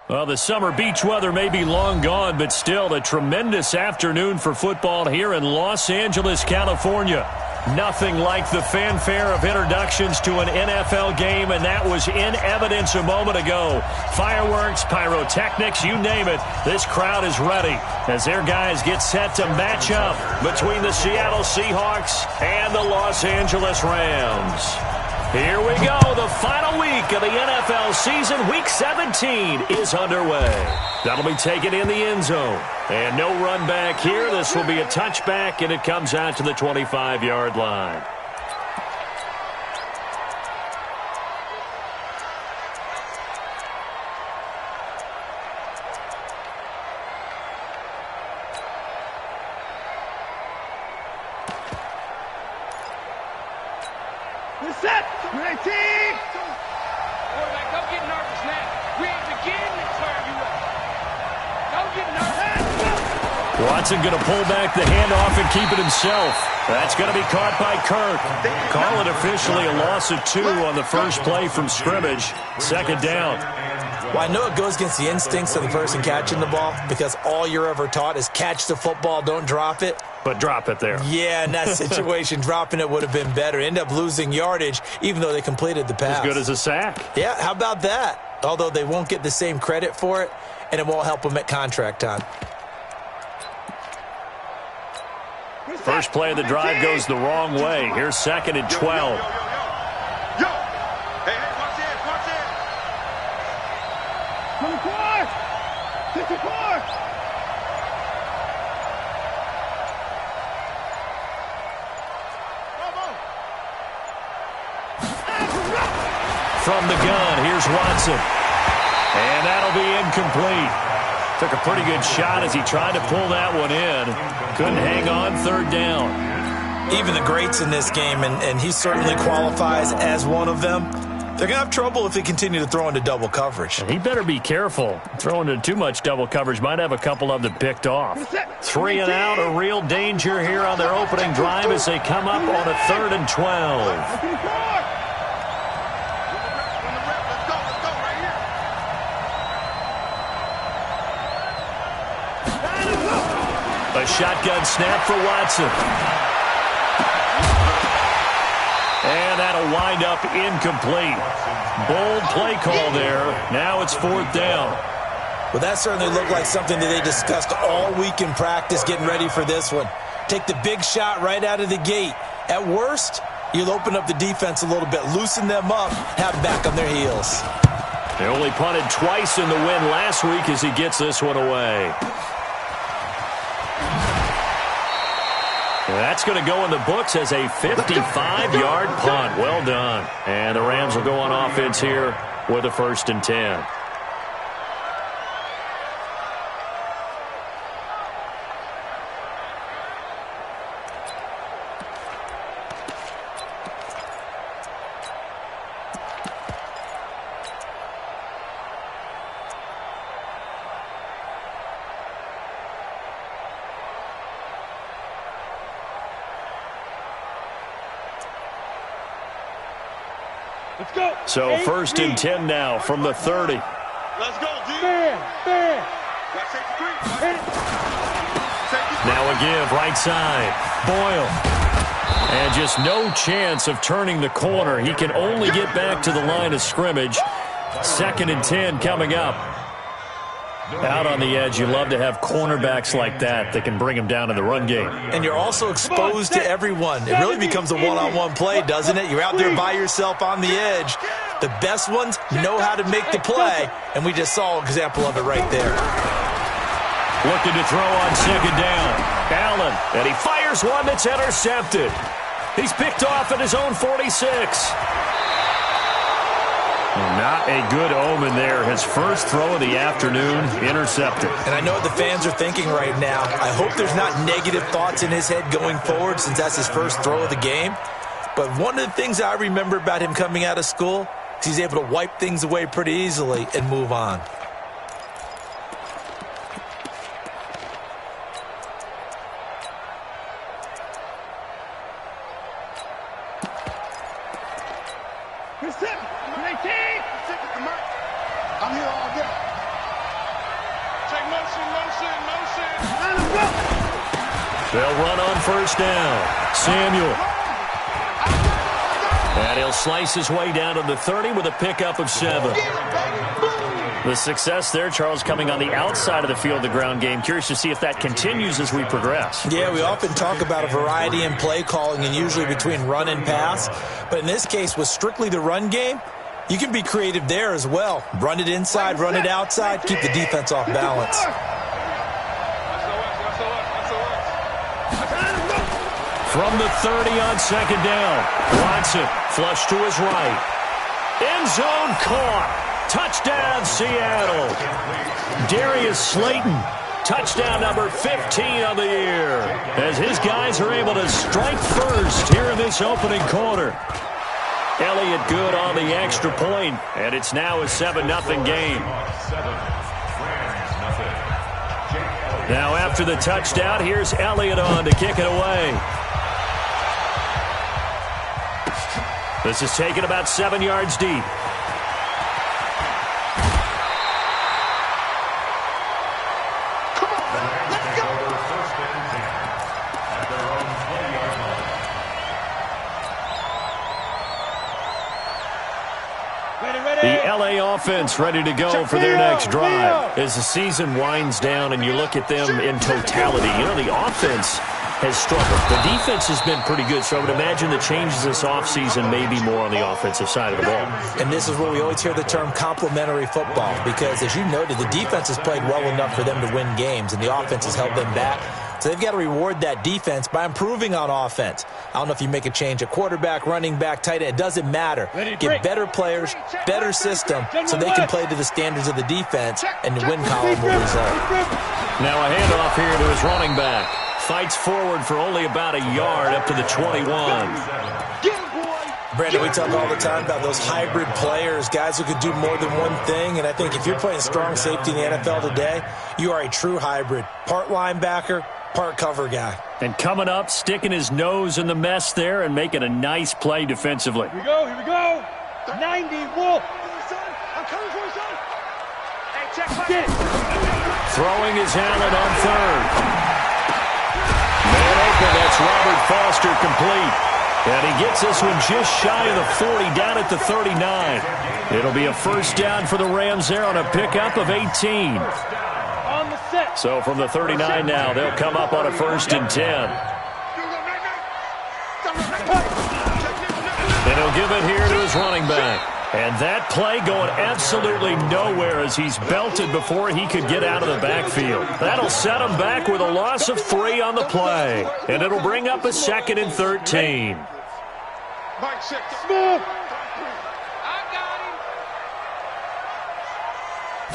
Well, the summer beach weather may be long gone, but still a tremendous afternoon for football here in Los Angeles, California. Nothing like the fanfare of introductions to an NFL game, and that was in evidence a moment ago. Fireworks, pyrotechnics, you name it. This crowd is ready as their guys get set to match up between the Seattle Seahawks and the Los Angeles Rams. Here we go. The final week of the NFL season, Week 17, is underway. That'll be taken in the end zone. And no run back here. This will be a touchback, and it comes out to the 25-yard line. Set. Ready. Quarterback, don't get nervous now. We ain't beginning to turn you up. Don't get nervous. Watson going to pull back the handoff and keep it himself. That's going to be caught by Kirk. Call it officially a loss of 2 on the first play from scrimmage. Second down. Well, I know it goes against the instincts of the person catching the ball because all you're ever taught is catch the football, don't drop it. But drop it there. Yeah, in that situation, dropping it would have been better. End up losing yardage, even though they completed the pass. As good as a sack. Yeah, how about that? Although they won't get the same credit for it, and it won't help them at contract time. First play of the drive goes the wrong way. Here's 2nd and 12. From the gun, here's Watson. And that'll be incomplete. Took a pretty good shot as he tried to pull that one in. Couldn't hang on, 3rd down. Even the greats in this game, and he certainly qualifies as one of them, they're going to have trouble if they continue to throw into double coverage. And he better be careful. Throwing into too much double coverage might have a couple of them picked off. 3 and out, a real danger here on their opening drive as they come up on a 3rd and 12. A shotgun snap for Watson. And that'll wind up incomplete. Bold play call there. Now it's 4th down. Well, that certainly looked like something that they discussed all week in practice getting ready for this one. Take the big shot right out of the gate. At worst, you'll open up the defense a little bit, loosen them up, have them back on their heels. They only punted twice in the win last week as he gets this one away. That's going to go in the books as a 55-yard punt. Well done. And the Rams will go on offense here with a 1st and 10. Let's go. So 1st and 10 now from the 30. Let's go, D. Now a give right side. Boyle. And just no chance of turning the corner. He can only get back to the line of scrimmage. 2nd and 10 coming up. Out on the edge, you love to have cornerbacks like that can bring him down in the run game. And you're also exposed to everyone. It really becomes a one-on-one play, doesn't it? You're out there by yourself on the edge. The best ones know how to make the play, and we just saw an example of it right there. Looking to throw on 2nd down. Allen, and he fires one that's intercepted. He's picked off at his own 46. Not a good omen there. His first throw of the afternoon, intercepted. And I know what the fans are thinking right now. I hope there's not negative thoughts in his head going forward since that's his first throw of the game. But one of the things I remember about him coming out of school is he's able to wipe things away pretty easily and move on. I'm here all day. Take motion. They'll run on first down. Samuel. And he'll slice his way down to the 30 with a pickup of 7. The success there, Charles, coming on the outside of the field, the ground game. Curious to see if that continues as we progress. Yeah, we often talk about a variety in play calling and usually between run and pass. But in this case, with strictly the run game, you can be creative there as well. Run it inside, run it outside, keep the defense off balance. From the 30 on second down, Watson flush to his right. End zone caught. Touchdown, Seattle. Darius Slayton, touchdown number 15 of the year, as his guys are able to strike first here in this opening quarter. Elliott good on the extra point, and it's now a 7-0 game. Now after the touchdown, here's Elliott on to kick it away. This is taken about 7 yards deep. The LA offense ready to go for their next drive. As the season winds down and you look at them in totality, you know, the offense has struggled. The defense has been pretty good, so I would imagine the changes this offseason may be more on the offensive side of the ball. And this is where we always hear the term complementary football, because as you noted, the defense has played well enough for them to win games, and the offense has held them back. So they've got to reward that defense by improving on offense. I don't know if you make a change at quarterback, running back, tight end. It doesn't matter. Get better players, better system, so they can play to the standards of the defense, and the win column will result. Now a handoff here to his running back. Fights forward for only about a yard up to the 21. Brandon, we talk all the time about those hybrid players, guys who could do more than one thing. And I think if you're playing strong safety in the NFL today, you are a true hybrid. Part linebacker, part cover guy. And coming up, sticking his nose in the mess there and making a nice play defensively. Here we go. 90, Wolf. I'm coming for you, son. Hey, check my get. Throwing his Allen on third. Man open, that's Robert Foster complete. And he gets this one just shy of the 40, down at the 39. It'll be a first down for the Rams there on a pickup of 18. On the set. So from the 39 now, they'll come up on a 1st and 10. And he'll give it here to his running back. And that play going absolutely nowhere as he's belted before he could get out of the backfield. That'll set him back with a loss of 3 on the play. And it'll bring up a 2nd and 13. Mike, check. Smooth. I got him.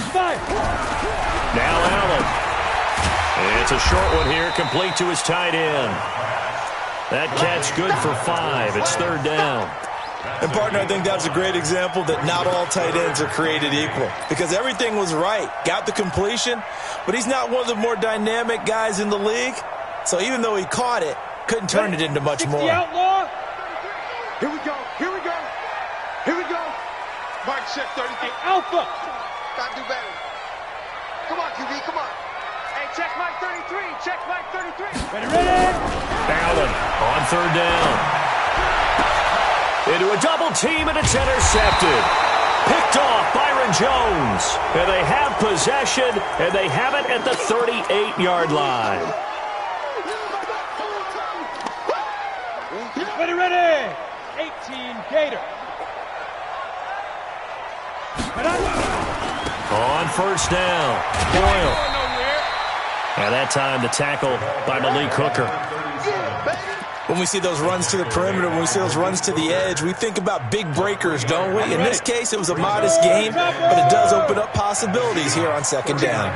5. Now Allen. And it's a short one here, complete to his tight end. That catch good for 5. It's 3rd down. And, partner, I think that's a great example that not all tight ends are created equal, because everything was right. Got the completion, but he's not one of the more dynamic guys in the league. So even though he caught it, couldn't turn it into much more. Outlaw. Here we go. Mike, check 30. Hey, Alpha. Gotta do better. Come on, QB, come on. Hey, check Mike 33. Ready. Allen on 3rd down. Into a double team, and it's intercepted. Picked off Byron Jones. And they have possession, and they have it at the 38-yard line. Ready. 18 Gator. On 1st down, Boyle. And that time the tackle by Malik Hooker. When we see those runs to the perimeter, when we see those runs to the edge, we think about big breakers, don't we? In this case, it was a modest game, but it does open up possibilities here on 2nd down.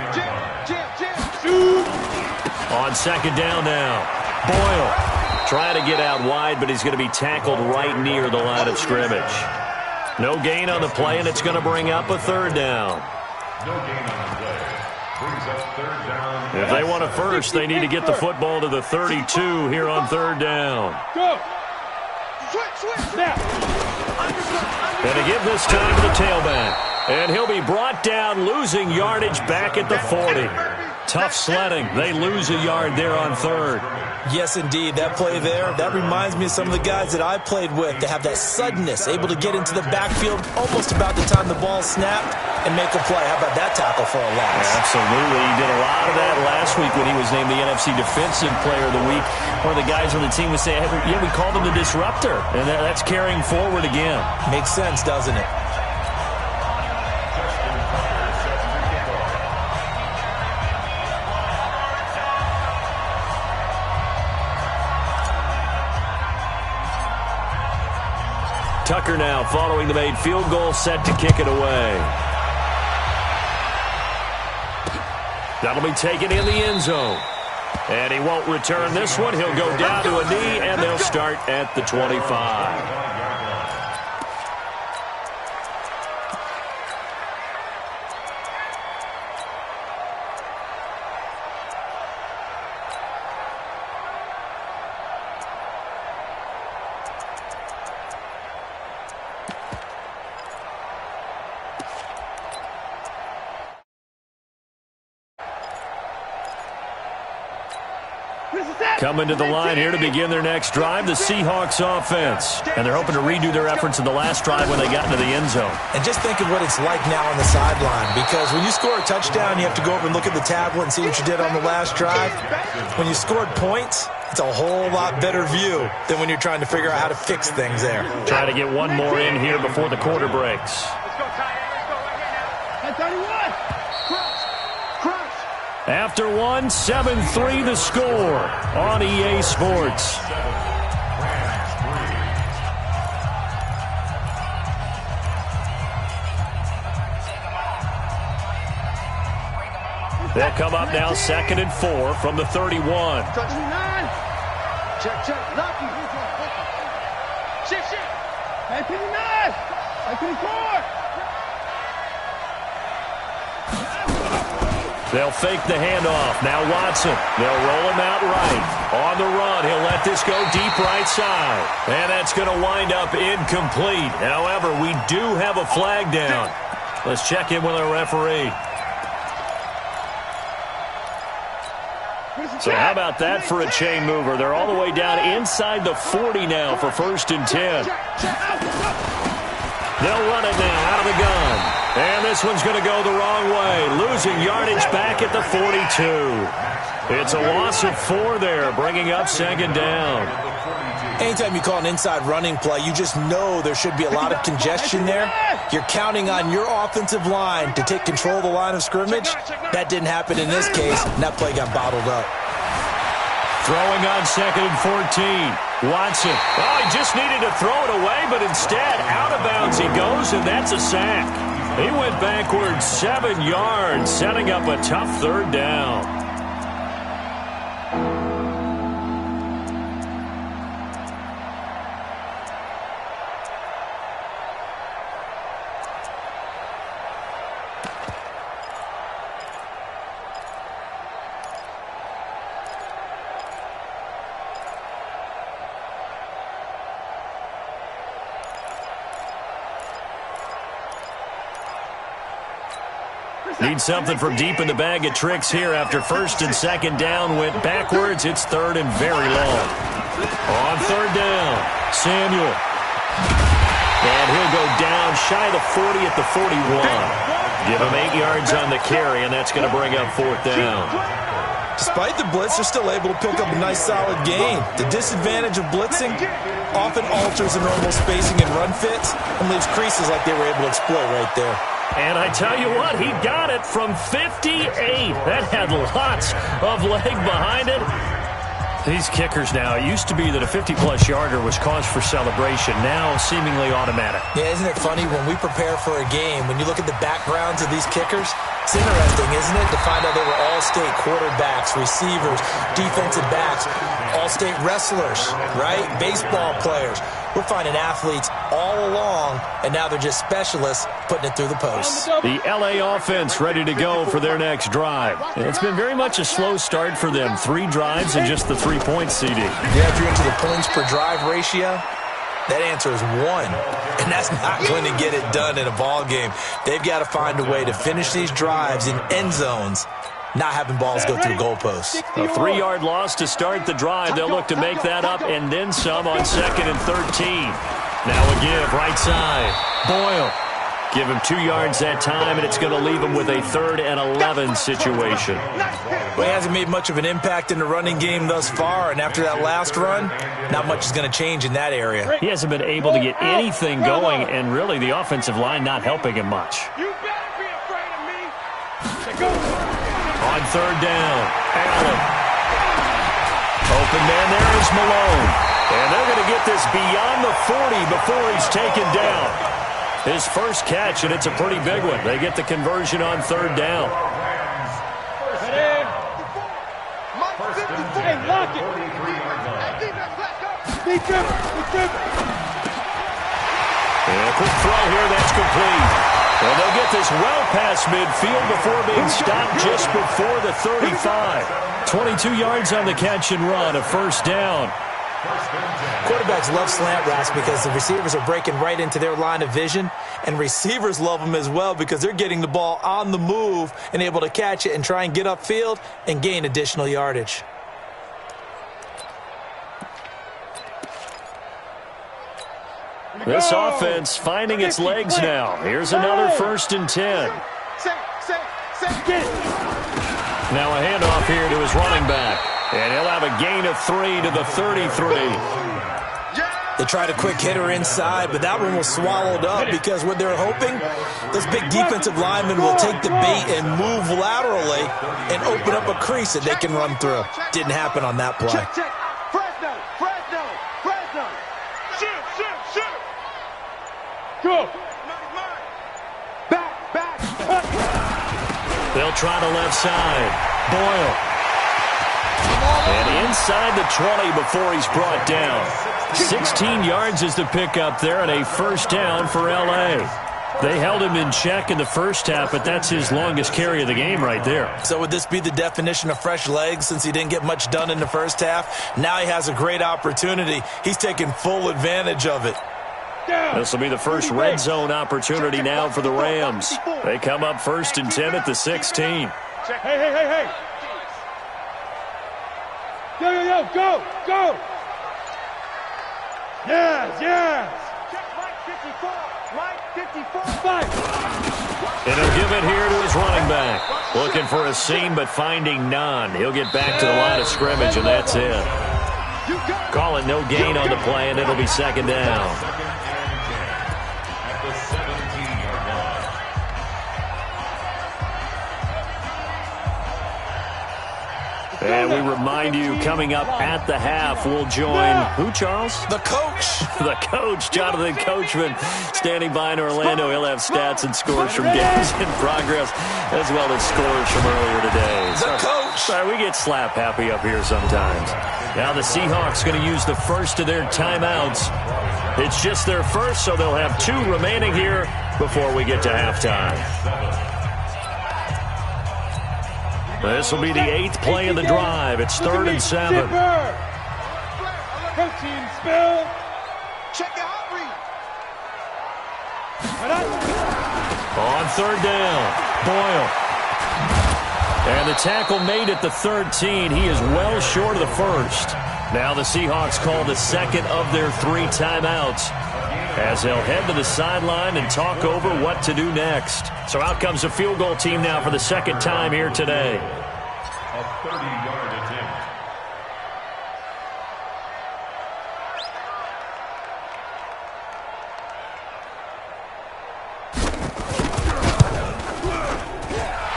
On 2nd down now, Boyle trying to get out wide, but he's going to be tackled right near the line of scrimmage. No gain on the play, and it's going to bring up a 3rd down. No gain on the play. Brings up 3rd down. If they want a first, they need to get the football to the 32 here on 3rd down. Go. Switch. Snap. And to give this time to the tailback. And he'll be brought down, losing yardage back at the 40. Tough sledding. They lose a yard there on third. Yes, indeed. That play there, that reminds me of some of the guys that I played with. They have that suddenness, able to get into the backfield almost about the time the ball snapped and make a play. How about that tackle for a loss? Absolutely. He did a lot of that last week when he was named the NFC Defensive Player of the Week. One of the guys on the team would say, hey, yeah, we called him the disruptor. And that's carrying forward again. Makes sense, doesn't it? Tucker now following the made field goal, set to kick it away. That'll be taken in the end zone. And he won't return this one. He'll go down to a knee, and they'll start at the 25. Coming to the line here to begin their next drive, the Seahawks offense. And they're hoping to redo their efforts in the last drive when they got into the end zone. And just think of what it's like now on the sideline, because when you score a touchdown, you have to go over and look at the tablet and see what you did on the last drive. When you scored points, it's a whole lot better view than when you're trying to figure out how to fix things there. Try to get one more in here before the quarter breaks. Let's go, Ty. Let's go right here now. 31. Crunch. After one, 7-3 the score on EA Sports. They'll come up now 2nd and 4 from the 31. 29. Check. Lucky. Shit. 59. 54. They'll fake the handoff. Now Watson. They'll roll him out right. On the run, he'll let this go deep right side. And that's going to wind up incomplete. However, we do have a flag down. Let's check in with our referee. So how about that for a chain mover? They're all the way down inside the 40 now for 1st and 10. They'll run it now out of the gun. And this one's going to go the wrong way. Losing yardage back at the 42. It's a loss of 4 there, bringing up 2nd down. Anytime you call an inside running play, you just know there should be a lot of congestion there. You're counting on your offensive line to take control of the line of scrimmage. That didn't happen in this case, and that play got bottled up. Throwing on 2nd and 14. Watson. Oh, he just needed to throw it away, but instead, out of bounds he goes, and that's a sack. He went backwards 7 yards, setting up a tough 3rd down. Need something from deep in the bag of tricks here after 1st and 2nd down went backwards. It's 3rd and very long. On 3rd down, Samuel. And he'll go down shy of the 40 at the 41. Give him 8 yards on the carry, and that's going to bring up 4th down. Despite the blitz, they're still able to pick up a nice solid gain. The disadvantage of blitzing often alters the normal spacing and run fits and leaves creases like they were able to exploit right there. And I tell you what, he got it from 58. That had lots of leg behind it. These kickers now, it used to be that a 50-plus yarder was cause for celebration. Now seemingly automatic. Yeah, isn't it funny when we prepare for a game, when you look at the backgrounds of these kickers, it's interesting, isn't it, to find out they were all-state quarterbacks, receivers, defensive backs, all-state wrestlers, right? Baseball players. We're finding athletes all along, and now they're just specialists putting it through the posts. The LA offense ready to go for their next drive. It's been very much a slow start for them. 3 drives and just the 3 points, CD. Yeah, if you're into the points per drive ratio, That answer is 1, and that's not going to get it done in a ball game. They've got to find a way to finish these drives in end zones, not having balls go through goalposts. A 3-yard loss to start the drive. They'll look to make that up and then some on 2nd and 13. Now a give, right side. Boyle. Give him 2 yards that time, and it's going to leave him with a 3rd and 11 situation. Well, he hasn't made much of an impact in the running game thus far, and after that last run, not much is going to change in that area. He hasn't been able to get anything going, and really the offensive line not helping him much. You better be afraid of me. On 3rd down, Allen. Open man there is Malone. And they're going to get this beyond the 40 before he's taken down. His first catch, and it's a pretty big one. They get the conversion on 3rd down. Hey, lock it. And a quick throw here, that's complete. And they'll get this well past midfield before being stopped just before the 35. 22 yards on the catch and run, a 1st down. Quarterbacks love slant routes because the receivers are breaking right into their line of vision, and receivers love them as well because they're getting the ball on the move and able to catch it and try and get upfield and gain additional yardage. This offense finding its legs now. Here's another 1st and 10. Now a handoff here to his running back. And he'll have a gain of 3 to the 33. They tried a quick hitter inside, but that one was swallowed up because what they're hoping, this big defensive lineman will take the bait and move laterally and open up a crease that they can run through. Didn't happen on that play. Check. Fresno. Shoot. Go. Back. They'll try the left side. Boyle. And inside the 20 before he's brought down. 16 yards is the pickup there and a 1st down for L.A. They held him in check in the first half, but that's his longest carry of the game right there. So would this be the definition of fresh legs since he didn't get much done in the first half? Now he has a great opportunity. He's taking full advantage of it. This will be the first red zone opportunity now for the Rams. They come up 1st and 10 at the 16. Hey. Go. Yes. Check right 54. Fight. And he'll give it here to his running back. Looking for a seam, but finding none. He'll get back to the line of scrimmage, and that's it. Call it no gain on the play, and it'll be 2nd down. And we remind you, coming up at the half, we'll join who, Charles? The coach. The coach, Jonathan Coachman, standing by in Orlando. He'll have stats and scores from games in progress, as well as scores from earlier today. The coach. Sorry, we get slap happy up here sometimes. Now the Seahawks going to use the first of their timeouts. It's just their first, so they'll have 2 remaining here before we get to halftime. This will be the 8th play of the drive. It's 3rd and 7. Protein spill. Check your heart rate. On 3rd down, Boyle. And the tackle made at the 13. He is well short of the 1st. Now the Seahawks call the 2nd of their 3 timeouts, as they'll head to the sideline and talk over what to do next. So out comes a field goal team now for the 2nd time here today. A 30-yard attempt.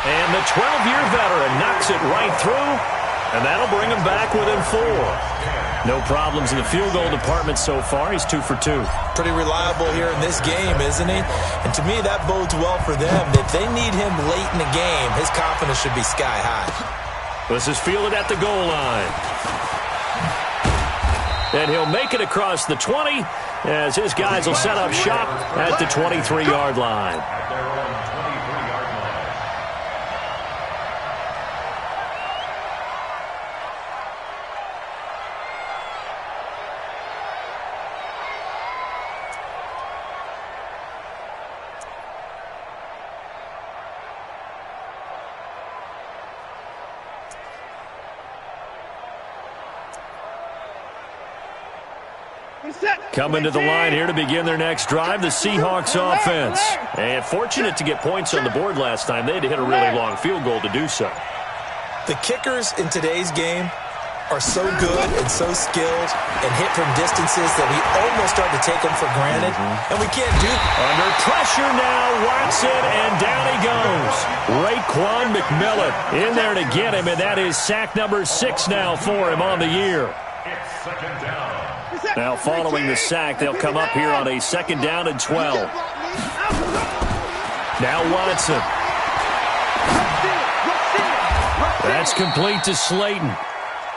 And the 12-year veteran knocks it right through, and that'll bring him back within 4. No problems in the field goal department so far. He's 2 for 2. Pretty reliable here in this game, isn't he? And to me, that bodes well for them. If they need him late in the game, his confidence should be sky high. This is fielded at the goal line. And he'll make it across the 20 as his guys will set up shop at the 23-yard line. At their own 23-yard line. Coming to the line here to begin their next drive, the Seahawks offense. And fortunate to get points on the board last time. They had to hit a really long field goal to do so. The kickers in today's game are so good and so skilled and hit from distances that we almost start to take them for granted, and we can't do that. Under pressure now, Watson, and down he goes. Raekwon McMillan in there to get him, and that is sack number 6 now for him on the year. Now following the sack, they'll come up here on a 2nd down and 12. Now Watson. That's complete to Slayton.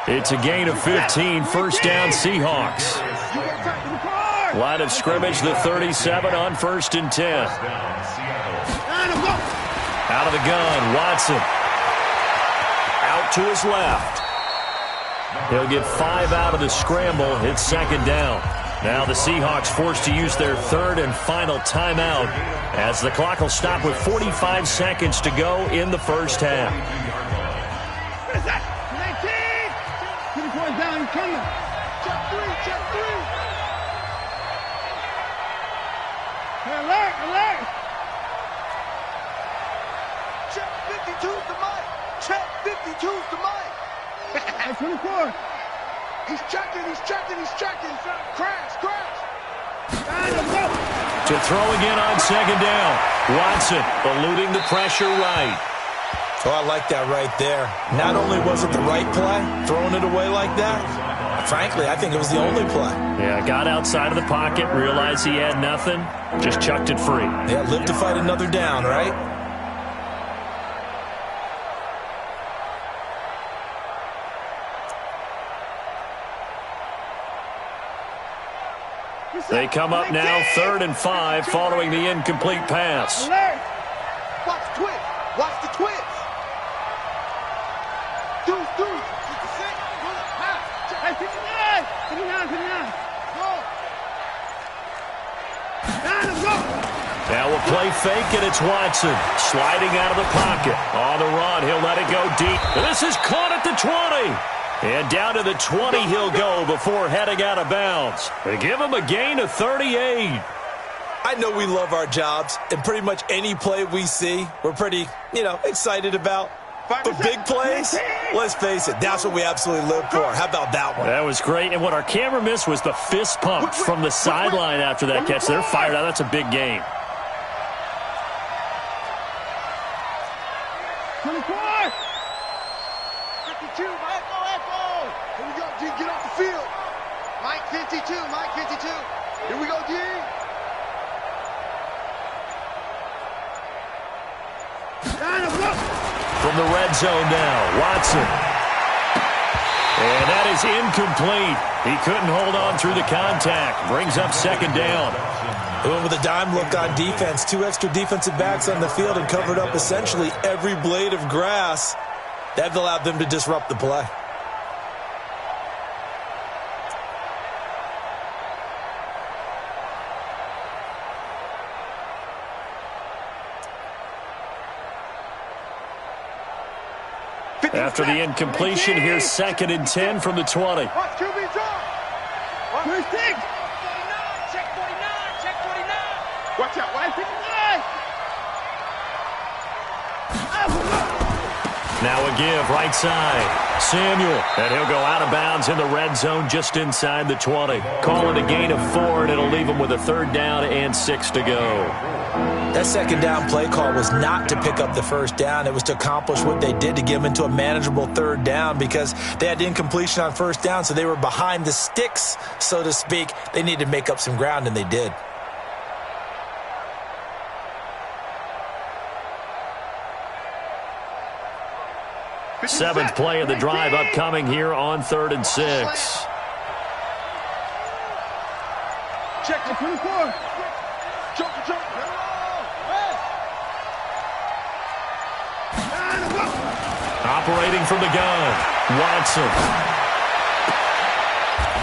It's a gain of 15, 1st down Seahawks. Line of scrimmage, the 37 on 1st and 10. Out of the gun, Watson. Out to his left. He'll get 5 out of the scramble. It's 2nd down. Now the Seahawks forced to use their 3rd and final timeout as the clock will stop with 45 seconds to go in the first half. Down, coming. Check 3, check 3. Hey, alert, alert. Check 52's the mic. Check 52's the mic. Hey, 24. He's checking, he's checking, he's checking. Crash, crash. To throw again on 2nd down. Watson eluding the pressure right. Oh, I like that right there. Not only was it the right play, throwing it away like that, frankly, I think it was the only play. Yeah, got outside of the pocket, realized he had nothing, just chucked it free. Yeah, live to fight another down, right? They come up now 3rd and 5 following the incomplete pass. Watch the twist. Watch the twist. Hey, 59! 59, 59. Go. Now we'll play fake, and it's Watson sliding out of the pocket. On the run, he'll let it go deep. This is caught at the 20. And down to the 20 he'll go before heading out of bounds. They give him a gain of 38. I know we love our jobs, and pretty much any play we see, we're pretty, excited about. But big plays, let's face it, that's what we absolutely live for. How about that one? That was great. And what our camera missed was the fist pump from the sideline after that catch. They're fired out. That's a big game. 24! 52, Mike, go, echo! Here we go, G, get off the field. Mike 52, Mike 52. Here we go, G. From the red zone now, Watson. And that is incomplete. He couldn't hold on through the contact. Brings up 2nd down. Doing with a dime look on defense. 2 extra defensive backs on the field and covered up essentially every blade of grass. That allowed them to disrupt the play. After the incompletion, here's 2nd and 10 from the 20. Watch QB drop. First thing. Check 49, check 49. Watch out, watch 59. Now a give, right side. Samuel, and he'll go out of bounds in the red zone just inside the 20. Call it a gain of 4, and it'll leave him with a 3rd down and 6 to go. That 2nd down play call was not to pick up the 1st down. It was to accomplish what they did to get them into a manageable 3rd down because they had incompletion on 1st down, so they were behind the sticks, so to speak. They needed to make up some ground, and they did. Seventh play of the drive upcoming here on 3rd and 6. Check the 24. Jump. Operating from the gun, Watson.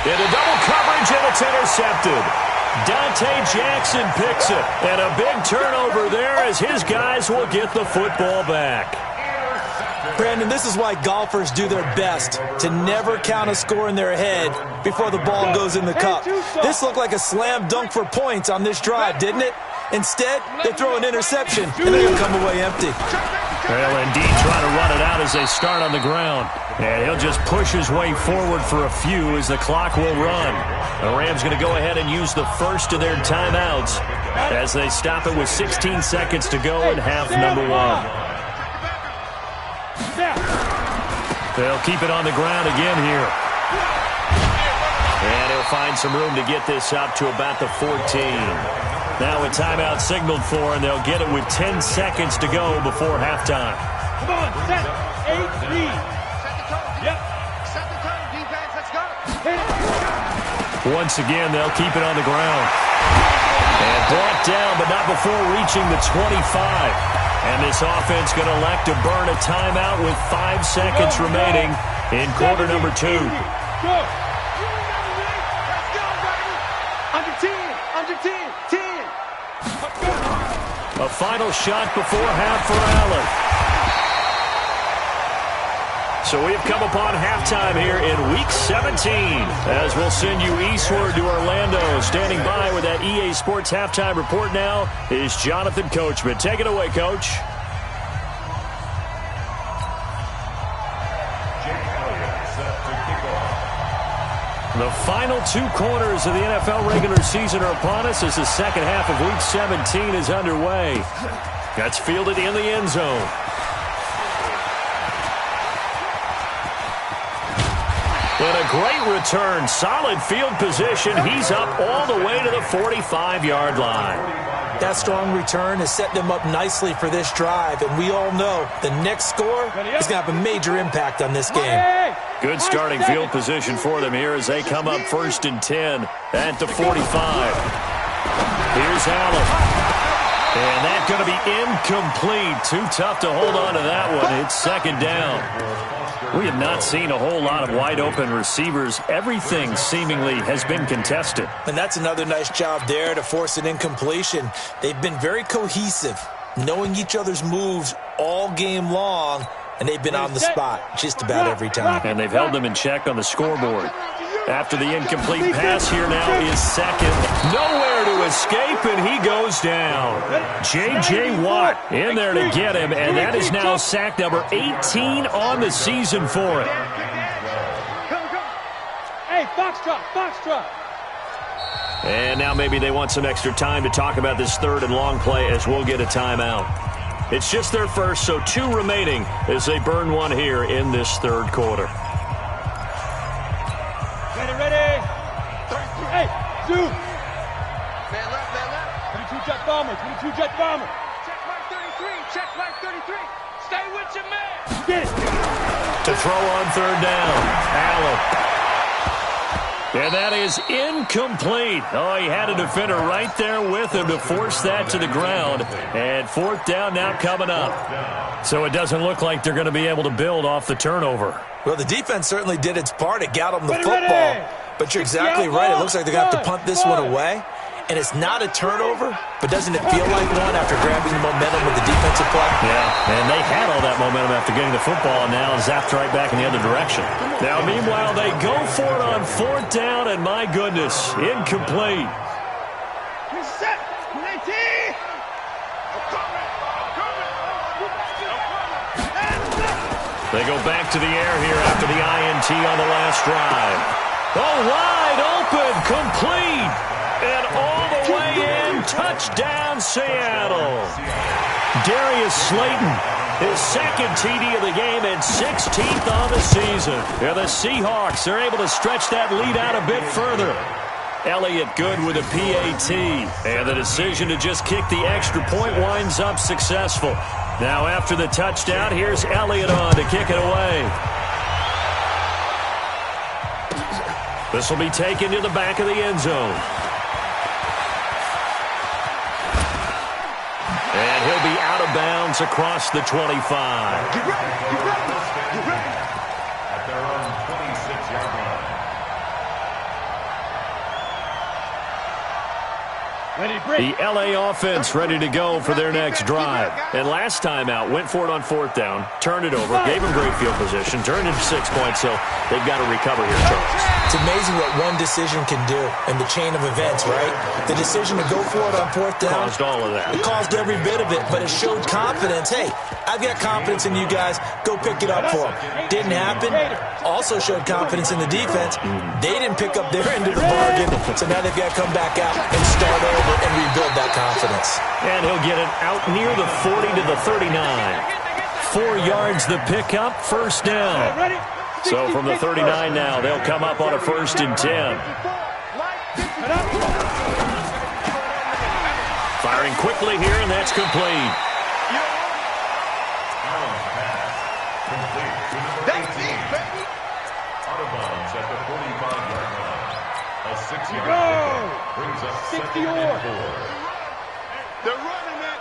Into double coverage, and it's intercepted. Dante Jackson picks it, and a big turnover there as his guys will get the football back. Brandon, this is why golfers do their best to never count a score in their head before the ball goes in the cup. This looked like a slam dunk for points on this drive, didn't it? Instead, they throw an interception, and they're going to come away empty. Well, indeed, trying to run it out as they start on the ground. And he'll just push his way forward for a few as the clock will run. The Rams going to go ahead and use the first of their timeouts as they stop it with 16 seconds to go in half number one. They'll keep it on the ground again here. And he'll find some room to get this up to about the 14. Now a timeout signaled for, and they'll get it with 10 seconds to go before halftime. Come on, set. 8 lead. Set the tone. Yep. Set the tone, defense. Let's go. Once again, they'll keep it on the ground. And brought down, but not before reaching the 25. And this offense going to elect to burn a timeout with 5 seconds remaining in quarter number 2. Go. Let's go, baby. Under 10. Under 10. 10. A final shot before half for Allen. So we've come upon halftime here in Week 17 as we'll send you eastward to Orlando. Standing by with that EA Sports Halftime Report now is Jonathan Coachman. Take it away, Coach. The final 2 quarters of the NFL regular season are upon us as the second half of Week 17 is underway. That's fielded in the end zone. And a great return. Solid field position. He's up all the way to the 45-yard line. That strong return has set them up nicely for this drive, and we all know the next score is going to have a major impact on this game. Good starting field position for them here as they come up 1st and 10 at the 45. Here's Allen. And that's going to be incomplete. Too tough to hold on to that one. It's second down. We have not seen a whole lot of wide-open receivers. Everything seemingly has been contested. And that's another nice job there to force an incompletion. They've been very cohesive, knowing each other's moves all game long, and they've been on the spot just about every time. And they've held them in check on the scoreboard. After the incomplete pass, here now is second. Nowhere to escape, and he goes down. J.J. Watt in there to get him, and that is now sack number 18 on the season for him. Hey, Foxtrot, Foxtrot. And now maybe they want some extra time to talk about this 3rd and long play as we'll get a timeout. It's just their first, so 2 remaining as they burn one here in this 3rd quarter. Ready. Hey, zoom. Man left, man left. 22 jet bomber, 22 jet bomber. Check mark 33, check mark 33. Stay with your man. Get it. To throw on 3rd down, Allen. And that is incomplete. Oh, he had a defender right there with him to force that to the ground. And 4th down now coming up. So it doesn't look like they're going to be able to build off the turnover. Well, the defense certainly did its part. It got them the football. But you're exactly right. It looks like they're going to have to punt this one away. And it's not a turnover, but doesn't it feel like one after grabbing the momentum with the defensive play? Yeah, and they had all that momentum after getting the football, and now zapped right back in the other direction. Now, meanwhile, they go for it on 4th down, and my goodness, incomplete. Set. 19. They go back to the air here after the INT on the last drive. Oh, wide open, complete, and all the way in, touchdown Seattle. Darius Slayton, his 2nd TD of the game and 16th on the season. Yeah, the Seahawks are able to stretch that lead out a bit further. Elliott good with a PAT, and the decision to just kick the extra point winds up successful. Now after the touchdown, here's Elliott on to kick it away. This will be taken to the back of the end zone. And he'll be out of bounds across the 25. Get ready, get ready, get ready. At their own 26-yard line. The L.A. offense ready to go for their next drive. And last time out, went for it on 4th down, turned it over, gave them great field position, turned it into 6 points, so they've got to recover here, Charles. It's amazing what one decision can do in the chain of events, right? The decision to go for it on 4th down. Caused all of that. It caused every bit of it, but it showed confidence. Hey, I've got confidence in you guys. Go pick it up for them. Didn't happen. Also showed confidence in the defense. They didn't pick up their end of the bargain, so now they've got to come back out and start over and rebuild that confidence. And he'll get it out near the 40 to the 39. 4 yards the pickup, 1st down. So from the 39 now, they'll come up on a 1st and 10. Firing quickly here, and that's complete. Out of bounds at the 45-yard line. A 6-yard pickup brings up 2nd and 4. They're running it.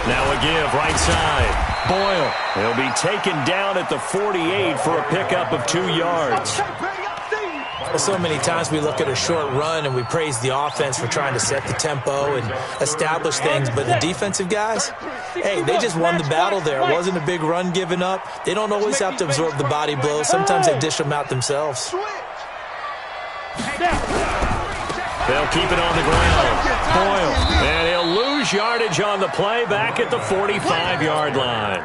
Now a give, right side. Boyle. He'll be taken down at the 48 for a pickup of 2 yards. Well, so many times we look at a short run and we praise the offense for trying to set the tempo and establish things, but the defensive guys, hey, they just won the battle there. It wasn't a big run given up. They don't always have to absorb the body blows. Sometimes they dish them out themselves. They'll keep it on the ground. Boyle. And he'll lose yardage on the play back at the 45-yard line.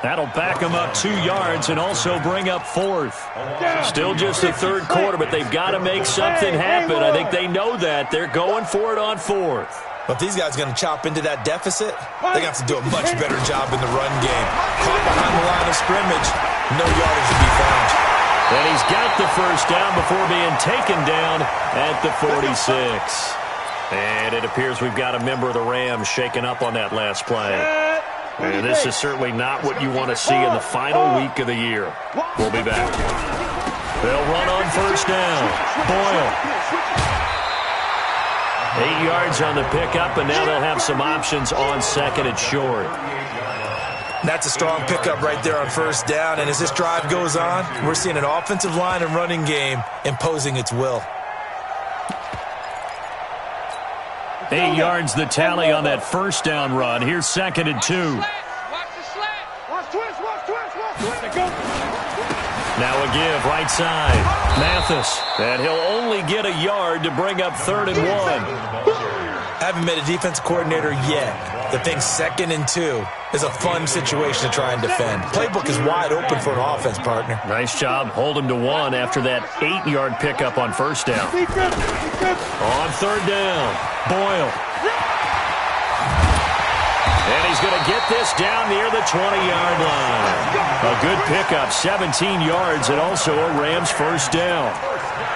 That'll back them up 2 yards and also bring up 4th. Still just the 3rd quarter, but they've got to make something happen. I think they know that. They're going for it on 4th. But if these guys are going to chop into that deficit, they're going to have to do a much better job in the run game. Caught behind the line of scrimmage, no yardage to be found. And he's got the 1st down before being taken down at the 46. And it appears we've got a member of the Rams shaken up on that last play. And this is certainly not what you want to see in the final week of the year. We'll be back. They'll run on 1st down. Boyle. 8 yards on the pickup, and now they'll have some options on 2nd and short. That's a strong pickup right there on 1st down, and as this drive goes on, we're seeing an offensive line and running game imposing its will. 8 yards the tally on that 1st down run. Here's 2nd and 2. Now a give, right side. Mathis. And he'll only get a yard to bring up 3rd and 1. Haven't met a defensive coordinator yet that thinks 2nd and 2 is a fun situation to try and defend. Playbook is wide open for an offense, partner. Nice job. Hold him to 1 after that 8-yard pickup on 1st down. On 3rd down, Boyle. And he's going to get this down near the 20-yard line. A good pickup, 17 yards, and also a Rams 1st down.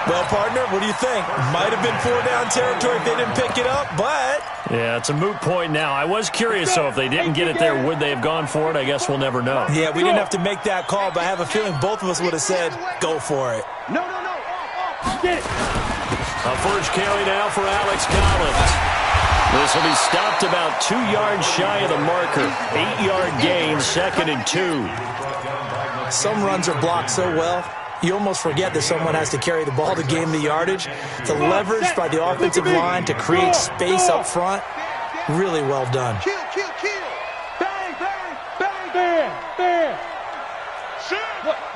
Well, partner, what do you think? Might have been 4-down territory if they didn't pick it up, but... Yeah, it's a moot point now. I was curious, so if they didn't get it there, would they have gone for it? I guess we'll never know. Yeah, we didn't have to make that call, but I have a feeling both of us would have said, go for it. No. Get it. A first carry now for Alex Collins. This will be stopped about 2 yards shy of the marker. 8-yard gain, 2nd and 2. Some runs are blocked so well, you almost forget that someone has to carry the ball to gain the yardage. The leverage by the offensive line to create space up front, really well done. Kill. Bang.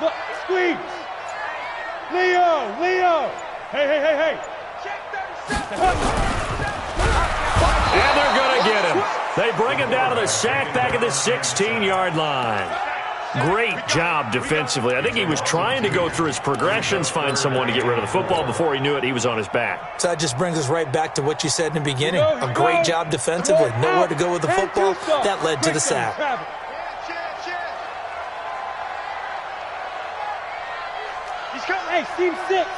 Look, squeeze. Leo. Hey. And they're going to get him. They bring him down to the sack back at the 16-yard line. Great job defensively. I think he was trying to go through his progressions, find someone to get rid of the football. Before he knew it, he was on his back. So that just brings us right back to what you said in the beginning. A great job defensively. Nowhere to go with the football. That led to the sack. He's coming. Hey, seam 6.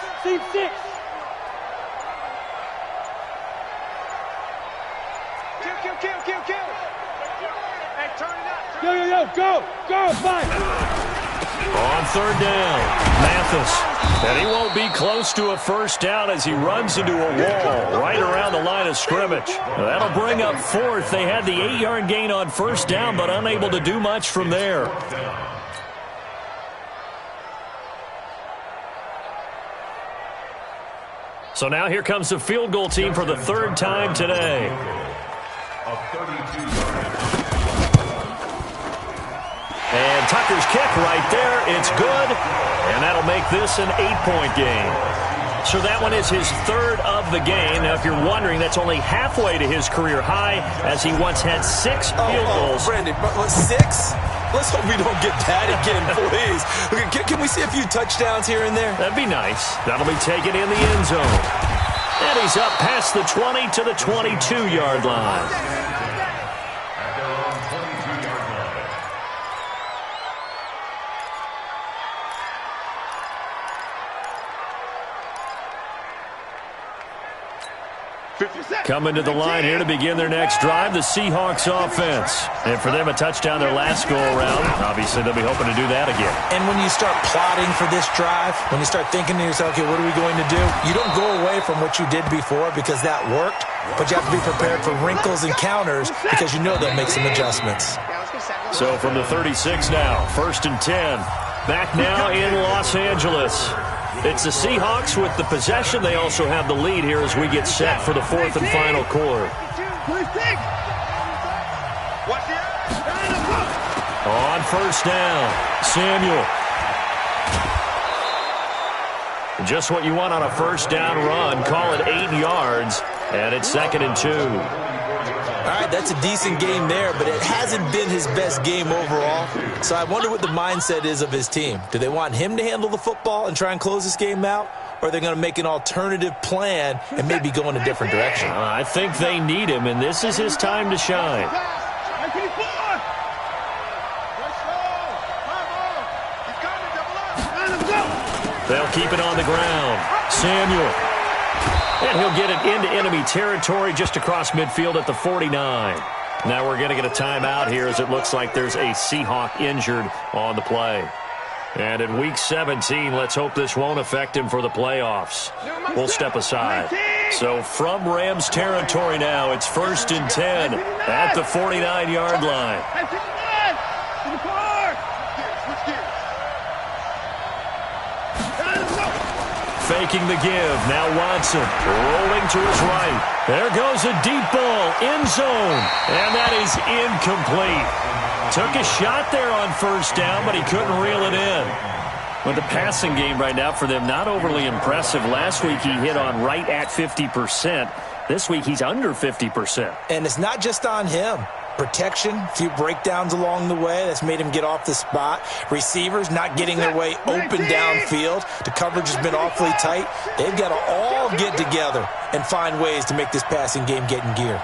Kill. Hey, turn it up. Go, fight. On 3rd down, Mathis. And he won't be close to a 1st down as he runs into a wall right around the line of scrimmage. That'll bring up 4th. They had the 8-yard gain on 1st down, but unable to do much from there. So now here comes the field goal team for the third time today. And Tucker's kick right there. It's good. And that'll make this an 8-point game. So that one is his third of the game. Now, if you're wondering, that's only halfway to his career high, as he once had 6 field goals. Brandon, 6? Let's hope we don't get that again, please. Can we see a few touchdowns here and there? That'd be nice. That'll be taken in the end zone. And he's up past the 20 to the 22-yard line. At their own 22-yard line. Coming to the line here to begin their next drive, the Seahawks offense. And for them, a touchdown their last go-around. Obviously, they'll be hoping to do that again. And when you start plotting for this drive, when you start thinking to yourself, okay, what are we going to do? You don't go away from what you did before because that worked, but you have to be prepared for wrinkles and counters because you know they'll make some adjustments. So from the 36 now, 1st and 10. Back now in Los Angeles. It's the Seahawks with the possession. They also have the lead here as we get set for the 4th and final quarter. On 1st down, Samuel. Just what you want on a 1st down run. Call it 8 yards, and it's 2nd and 2. All right, that's a decent game there, but it hasn't been his best game overall. So I wonder what the mindset is of his team. Do they want him to handle the football and try and close this game out? Or are they going to make an alternative plan and maybe go in a different direction? I think they need him, and this is his time to shine. They'll keep it on the ground. Samuel. And he'll get it into enemy territory just across midfield at the 49. Now we're going to get a timeout here as it looks like there's a Seahawk injured on the play. And in Week 17, let's hope this won't affect him for the playoffs. We'll step aside. So from Rams territory now, it's 1st and 10 at the 49-yard line. Faking the give. Now Watson rolling to his right. There goes a deep ball. End zone. And that is incomplete. Took a shot there on 1st down, but he couldn't reel it in. With the passing game right now for them, not overly impressive. Last week he hit on right at 50%. This week he's under 50%. And it's not just on him. Protection, a few breakdowns along the way. That's made him get off the spot. Receivers not getting their way open downfield. The coverage has been awfully tight. They've got to all get together and find ways to make this passing game get in gear. On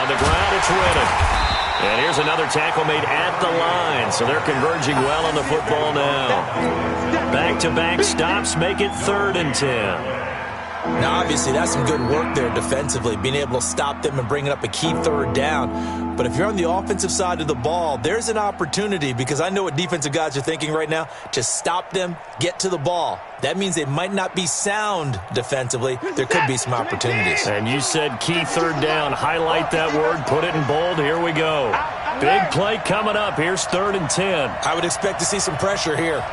the ground, it's Reddick. And here's another tackle made at the line. So they're converging well on the football now. Back-to-back stops make it 3rd and 10. Now, obviously, that's some good work there defensively, being able to stop them and bringing up a key 3rd down. But if you're on the offensive side of the ball, there's an opportunity, because I know what defensive guys are thinking right now, to stop them, get to the ball. That means they might not be sound defensively. There could be some opportunities. And you said key 3rd down. Highlight that word. Put it in bold. Here we go. Big play coming up. Here's 3rd and 10. I would expect to see some pressure here.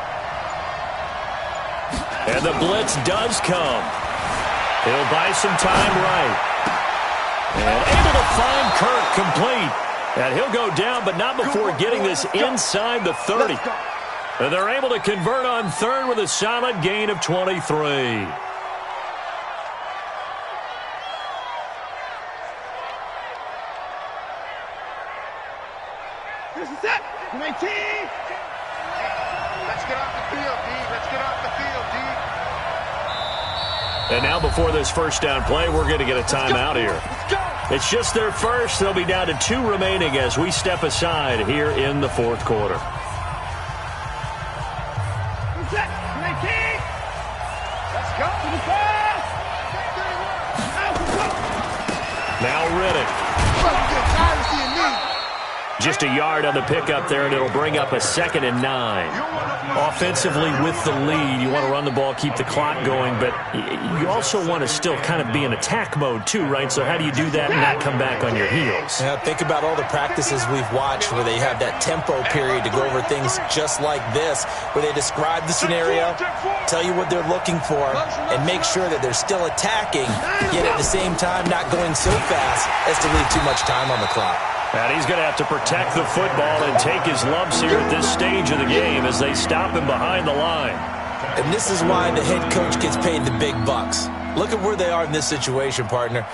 And the blitz does come. He'll buy some time right. And able to find Kirk complete. And he'll go down, but not before getting this inside the 30. And they're able to convert on 3rd with a solid gain of 23. This is it. 19. Let's get off the field, D. Let's get off the field, D. And now before this 1st down play, we're going to get a timeout here. It's just their first. They'll be down to 2 remaining as we step aside here in the 4th quarter. Now Riddick. Just a yard on the pickup there, and it'll bring up a 2nd and 9. Offensively with the lead, you want to run the ball, keep the clock going, but you also want to still kind of be in attack mode too, right? So how do you do that and not come back on your heels? Yeah, think about all the practices we've watched where they have that tempo period to go over things just like this, where they describe the scenario, tell you what they're looking for, and make sure that they're still attacking, yet at the same time not going so fast as to leave too much time on the clock. And he's going to have to protect the football and take his lumps here at this stage of the game as they stop him behind the line. And this is why the head coach gets paid the big bucks. Look at where they are in this situation, partner.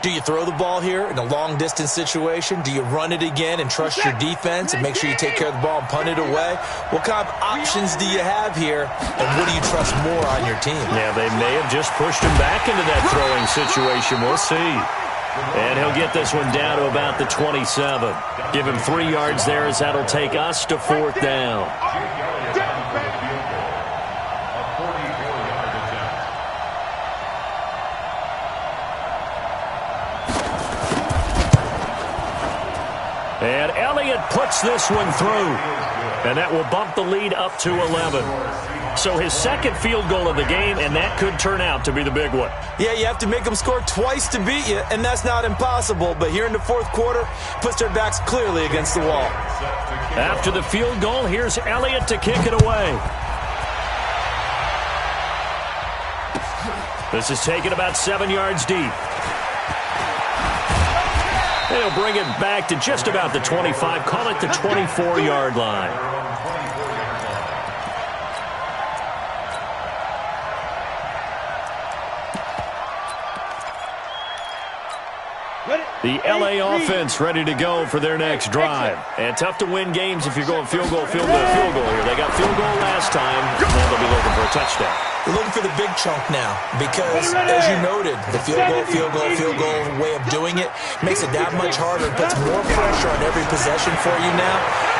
Do you throw the ball here in a long-distance situation? Do you run it again and trust your defense and make sure you take care of the ball and punt it away? What kind of options do you have here, and what do you trust more on your team? Yeah, they may have just pushed him back into that throwing situation. We'll see. And he'll get this one down to about the 27. Give him 3 yards there as that'll take us to 4th down. And Elliott puts this one through. And that will bump the lead up to 11. So his 2nd field goal of the game, and that could turn out to be the big one. Yeah, you have to make them score twice to beat you, and that's not impossible. But here in the 4th quarter, puts their backs clearly against the wall. After the field goal, here's Elliott to kick it away. This is taken about 7 yards deep. They'll bring it back to just about the 25, call it the 24-yard line. The L.A. offense ready to go for their next drive. And tough to win games if you're going field goal here. They got field goal last time. Now they'll be looking for a touchdown. They're looking for the big chunk now because, as you noted, the field goal way of doing it makes it that much harder. It puts more pressure on every possession for you now.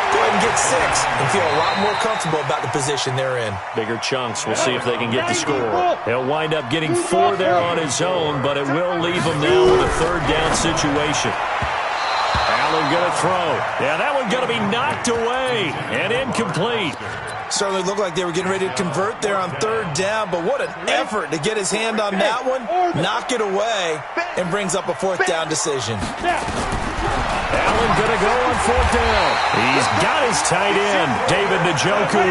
Go ahead and get 6 and feel a lot more comfortable about the position they're in. Bigger chunks. We'll see if they can get the score. He'll wind up getting 4 there on his own, but it will leave him now with a 3rd down situation. Allen going to throw. Yeah, that one going to be knocked away and incomplete. Certainly looked like they were getting ready to convert there on 3rd down, but what an effort to get his hand on that one, knock it away, and brings up a 4th down decision. Allen going to go on 4th down. He's got his tight end, David Njoku.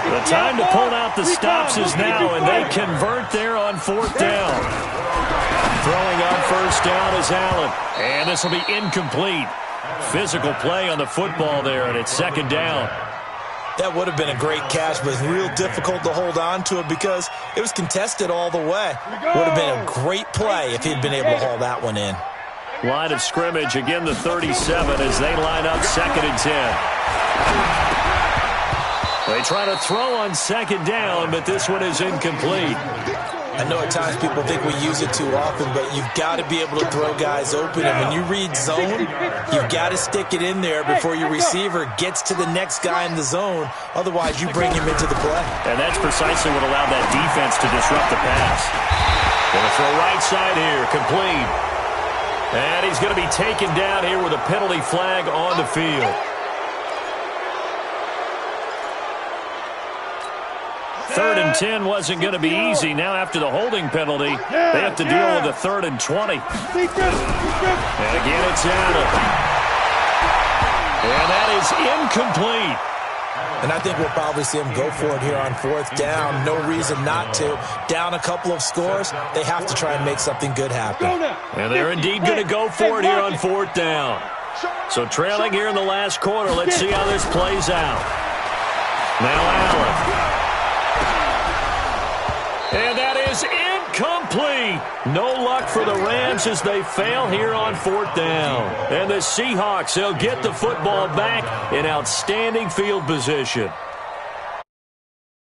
The time to pull out the stops is now, and they convert there on 4th down. Throwing on 1st down is Allen, and this will be incomplete. Physical play on the football there, and it's 2nd down. That would have been a great catch, but it's real difficult to hold on to it because it was contested all the way. Would have been a great play if he'd been able to haul that one in. Line of scrimmage, again the 37 as they line up 2nd and 10. They try to throw on 2nd down, but this one is incomplete. I know at times people think we use it too often, but you've got to be able to throw guys open. And when you read zone, you've got to stick it in there before your receiver gets to the next guy in the zone. Otherwise, you bring him into the play. And that's precisely what allowed that defense to disrupt the pass. Going to throw right side here, complete. And he's going to be taken down here with a penalty flag on the field. 3rd and 10 wasn't going to be easy. Now after the holding penalty, they have to deal with a 3rd and 20. And again, it's Allen. And that is incomplete. And I think we'll probably see him go for it here on 4th down. No reason not to. Down a couple of scores, they have to try and make something good happen. And they're indeed going to go for it here on 4th down. So trailing here in the last quarter, let's see how this plays out. Now Allen. And that is incomplete. No luck for the Rams as they fail here on 4th down. And the Seahawks, they'll get the football back in outstanding field position.